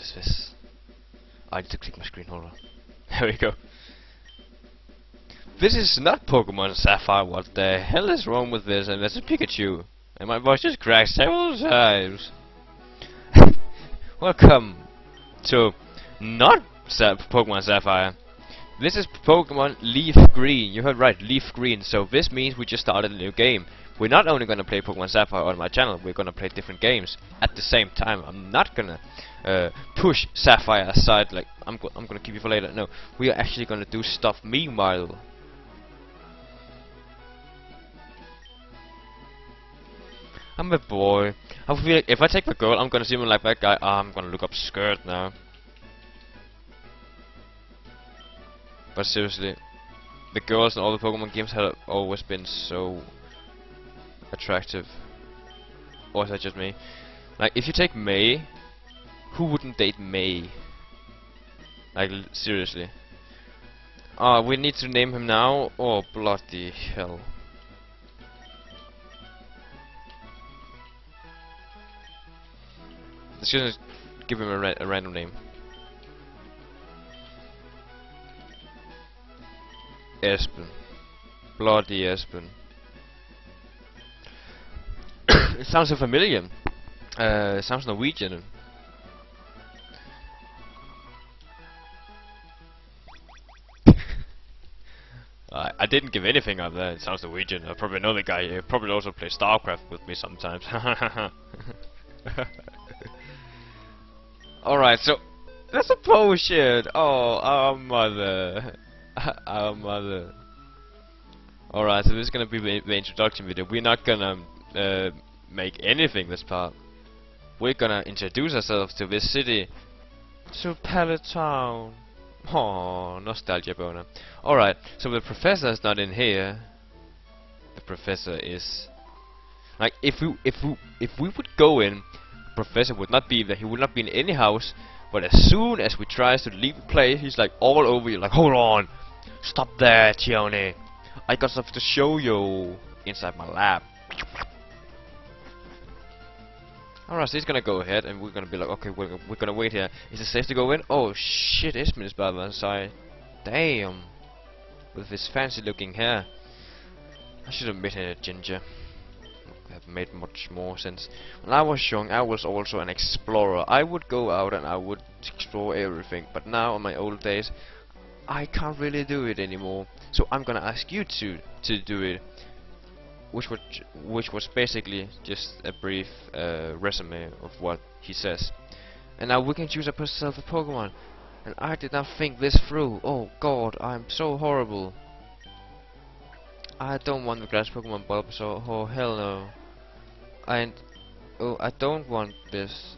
is this? I need to click my screen holder. There we go. This is not Pokemon Sapphire. What the hell is wrong with this? And there's a Pikachu. And my voice just cracks several times. Welcome to not Pokemon Sapphire. This is Pokemon Leafgreen. You heard right, Leafgreen. So this means we just started a new game. We're not only gonna play Pokemon Sapphire on my channel, we're gonna play different games at the same time. I'm not gonna push Sapphire aside like I'm gonna keep it for later. No, we are actually gonna do stuff meanwhile. I'm a boy. I feel like if I take the girl, I'm gonna see him like that guy. I'm gonna look up skirt now. But seriously, the girls in all the Pokemon games have always been so attractive. Or is that just me? Like, if you take May, who wouldn't date May? Like, seriously. We need to name him now. Oh, bloody hell. Let's just give him a random name. Espen. Bloody Espen. It sounds so familiar. It sounds Norwegian. I didn't give anything up there. It sounds Norwegian. I probably know the guy. He probably also plays StarCraft with me sometimes. Alright, so that's a potion. Oh, our mother. Our mother. Alright, so this is gonna be the introduction video. We're not gonna make anything this part. We're gonna introduce ourselves to this city, to Pallet Town. Oh, nostalgia boner. Alright, so the professor is not in here. The professor is like if we would go in, professor would not be there. He would not be in any house. But as soon as we try to leave the place, he's like all over you. Like, hold on, stop there, Tione. I got stuff to show you inside my lab. Alright, so he's gonna go ahead, and we're gonna be like, okay, we're gonna wait here. Is it safe to go in? Oh shit, Espen is by the side. Damn, with his fancy-looking hair. I should have made him a ginger. Have made much more sense. When I was young, I was also an explorer. I would go out and I would explore everything. But now, in my old days, I can't really do it anymore. So I'm gonna ask you to do it. Which was basically just a brief resume of what he says. And now we can choose ourselves a Pokemon. And I did not think this through. Oh god, I'm so horrible. I don't want the grass Pokemon Bulbasaur. Oh hell no. And oh, I don't want this.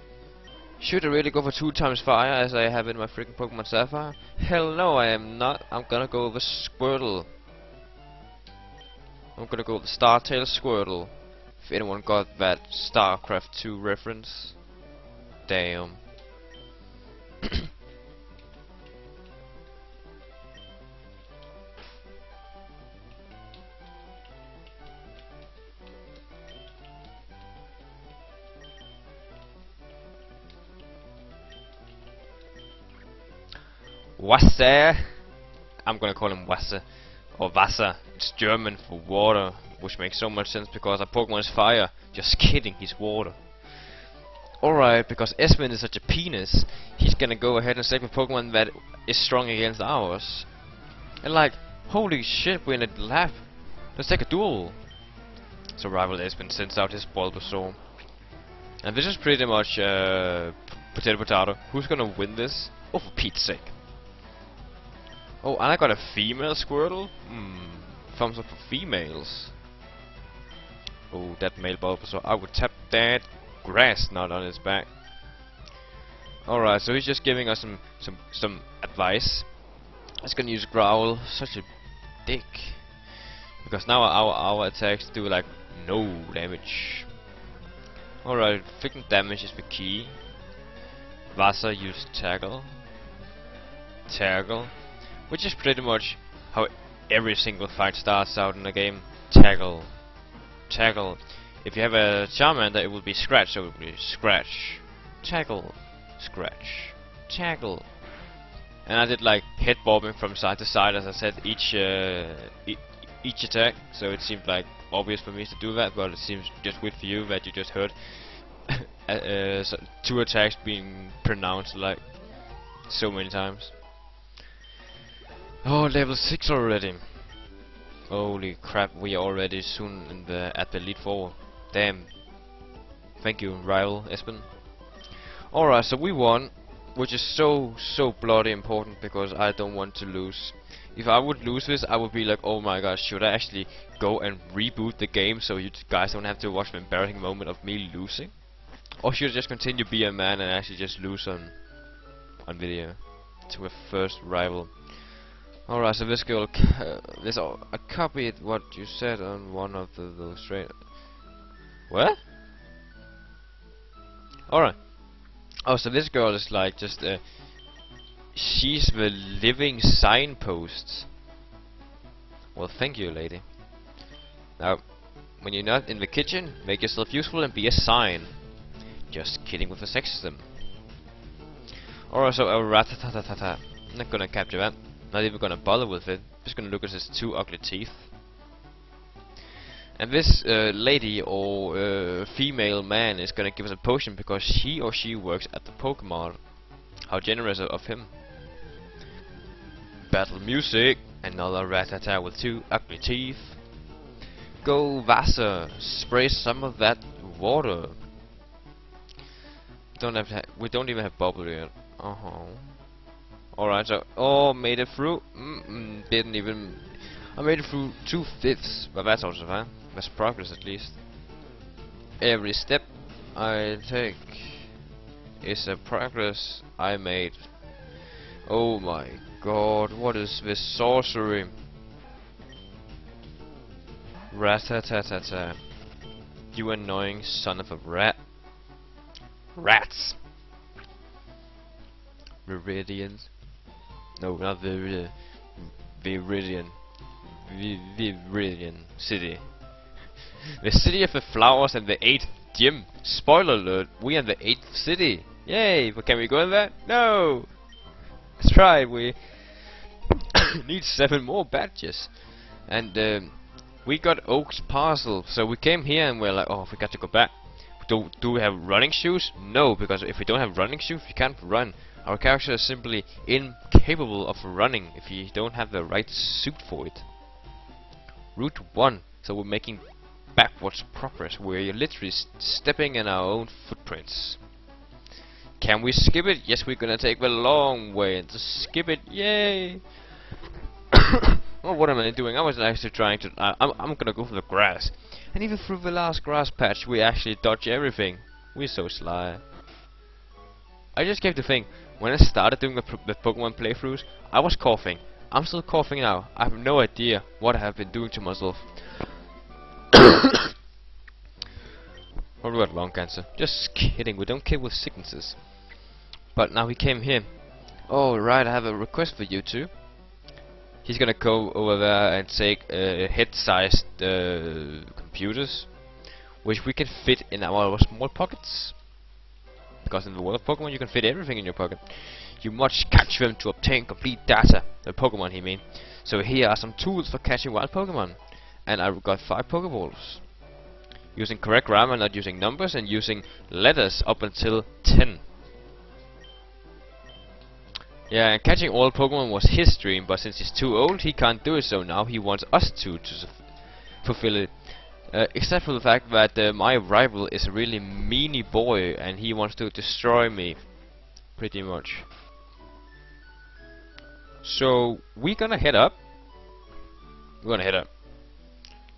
Should I really go for 2 times fire as I have in my freaking Pokemon Sapphire? Hell no, I am not. I'm gonna go with Squirtle. I'm gonna go with Startail Squirtle. If anyone got that StarCraft 2 reference. Damn. Wasser. I'm gonna call him Wasser. Or Wasser. It's German for water, which makes so much sense because our Pokemon is fire. Just kidding, he's water. Alright, because Espen is such a penis, he's gonna go ahead and save a Pokemon that is strong against ours. And like, holy shit, we're in a lab. Let's take a duel. So rival Espen sends out his Bulbasaur. And this is pretty much potato. Who's gonna win this? Oh, for Pete's sake. Oh, and I got a female Squirtle? Thumbs up for females. Oh, that male Bulbasaur. I would tap that grass knot on his back. Alright, so he's just giving us some advice. I was gonna use Growl, such a dick. Because now our attacks do like no damage. Alright, freaking damage is the key. Vasa used Tackle. Tackle. Which is pretty much how every single fight starts out in the game. Tackle. Tackle. If you have a Charmander, it will be Scratch, so it will be Scratch. Tackle. Scratch. tackle. And I did like head bobbing from side to side, as I said, each attack. So it seemed like obvious for me to do that, but it seems just weird for you that you just heard so 2 attacks being pronounced like so many times. Oh, level 6 already. Holy crap, we are already soon in at the Elite 4. Damn. Thank you, rival Espen. Alright, so we won, which is so bloody important because I don't want to lose. If I would lose this, I would be like, oh my gosh, should I actually go and reboot the game so you guys don't have to watch the embarrassing moment of me losing? Or should I just continue to be a man and actually just lose on video to a first rival? Alright, so this girl, I copied what you said on one of those straight. What? Alright. Oh, so this girl is like just she's the living signpost. Well, thank you, lady. Now, when you're not in the kitchen, make yourself useful and be a sign. Just kidding with the sexism. Alright, so ratatatata. I'm not gonna capture that. Not even gonna bother with it. Just gonna look at his 2 ugly teeth. And this lady or female man is gonna give us a potion because he or she works at the Pokemon. How generous of him. Battle music. Another Rattata with 2 ugly teeth. Go Vassar. Spray some of that water. We don't even have bubble yet. Alright, so made it through. Didn't even. I made it through 2/5, but that's also fine. That's progress at least. Every step I take is a progress I made. Oh my god, what is this sorcery? Ratatatata. You annoying son of a rat. Rats. Viridians. No, not Viridian. Viridian. Viridian City. The city of the flowers and the 8th gym. Spoiler alert, we are the 8th city. Yay, but can we go in there? No! Let's try, we need 7 more badges. And we got Oaks parcel, so we came here and we're like, oh, we got to go back. Do we have running shoes? No, because if we don't have running shoes, we can't run. Our character is simply incapable of running if you don't have the right suit for it. Route 1, so we're making backwards progress. We're literally stepping in our own footprints. Can we skip it? Yes, we're gonna take the long way and just skip it. Yay! Well, what am I doing? I was actually trying to. I'm gonna go for the grass. And even through the last grass patch, we actually dodge everything. We're so sly. I just came to think, when I started doing the Pokemon playthroughs, I was coughing. I'm still coughing now. I have no idea what I have been doing to myself. Probably got lung cancer. Just kidding, we don't kill with sicknesses. But now he came here. Oh right, I have a request for you two. He's gonna go over there and take head-sized computers, which we can fit in our small pockets. Because in the world of Pokemon, you can fit everything in your pocket. You must catch them to obtain complete data. The Pokemon, he mean. So here are some tools for catching wild Pokemon. And I've got 5 Pokeballs. Using correct grammar, not using numbers, and using letters up until 10. Yeah, and catching all Pokemon was his dream, but since he's too old, he can't do it, so now he wants us to fulfill it. Except for the fact that my rival is a really meanie boy, and he wants to destroy me, pretty much. So we're gonna head up. We're gonna head up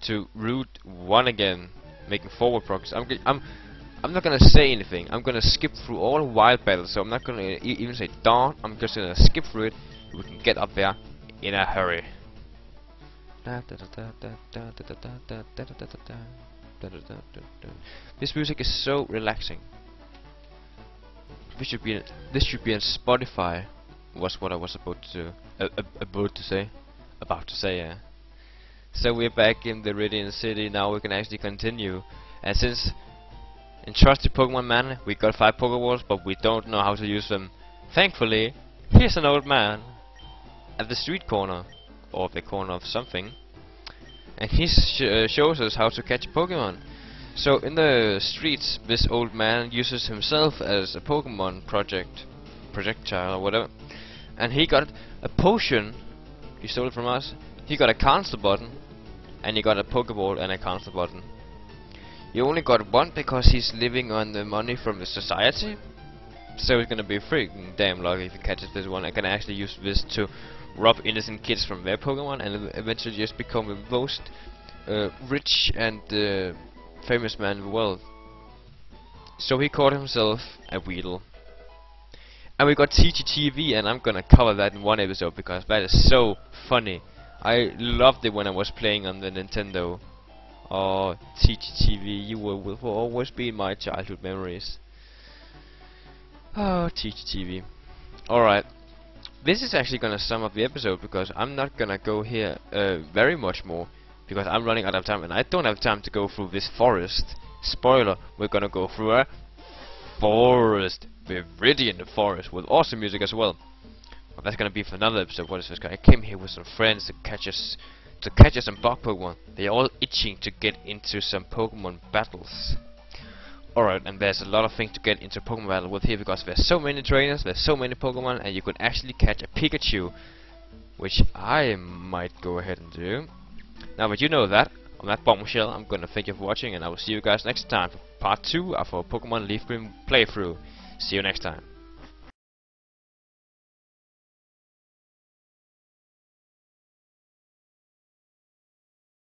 to Route 1 again, making forward progress. I'm not gonna say anything. I'm gonna skip through all wild battles, so I'm not gonna even say darn. I'm just gonna skip through it. We can get up there in a hurry. This music is so relaxing. This should be on Spotify. Was what I was about to say. Yeah. So we're back in the Viridian City now. We can actually continue. And since in trusty Pokemon manner, we got 5 Pokeballs, but we don't know how to use them Thankfully, here's an old man at the street corner, or the corner of something, and he shows us how to catch a Pokemon. So in the streets, this old man uses himself as a Pokemon projectile or whatever, and he got a potion. He stole it from us. He got a cancel button, and he got a Pokeball and a cancel button. He only got one because he's living on the money from the society. So he's gonna be freaking damn lucky if he catches this one. I can actually use this to rob innocent kids from their Pokemon and eventually just become the most rich and famous man in the world. So he called himself a Weedle. And we got TGTV, and I'm gonna cover that in one episode because that is so funny. I loved it when I was playing on the Nintendo. Oh, TGTV, you will always be in my childhood memories. Oh, TGTV. Alright, this is actually gonna sum up the episode because I'm not gonna go here very much more because I'm running out of time and I don't have time to go through this forest. Spoiler, we're gonna go through a forest, Viridian forest, with awesome music as well. But that's gonna be for another episode. What is this guy? I came here with some friends to catch us some bug Pokemon. They're all itching to get into some Pokemon battles. Alright, and there's a lot of things to get into Pokemon battle with here because there's so many trainers, there's so many Pokemon, and you could actually catch a Pikachu, which I might go ahead and do. Now that you know that, on that bombshell, I'm gonna thank you for watching, and I will see you guys next time for part 2 of our Pokemon Leafgreen playthrough. See you next time.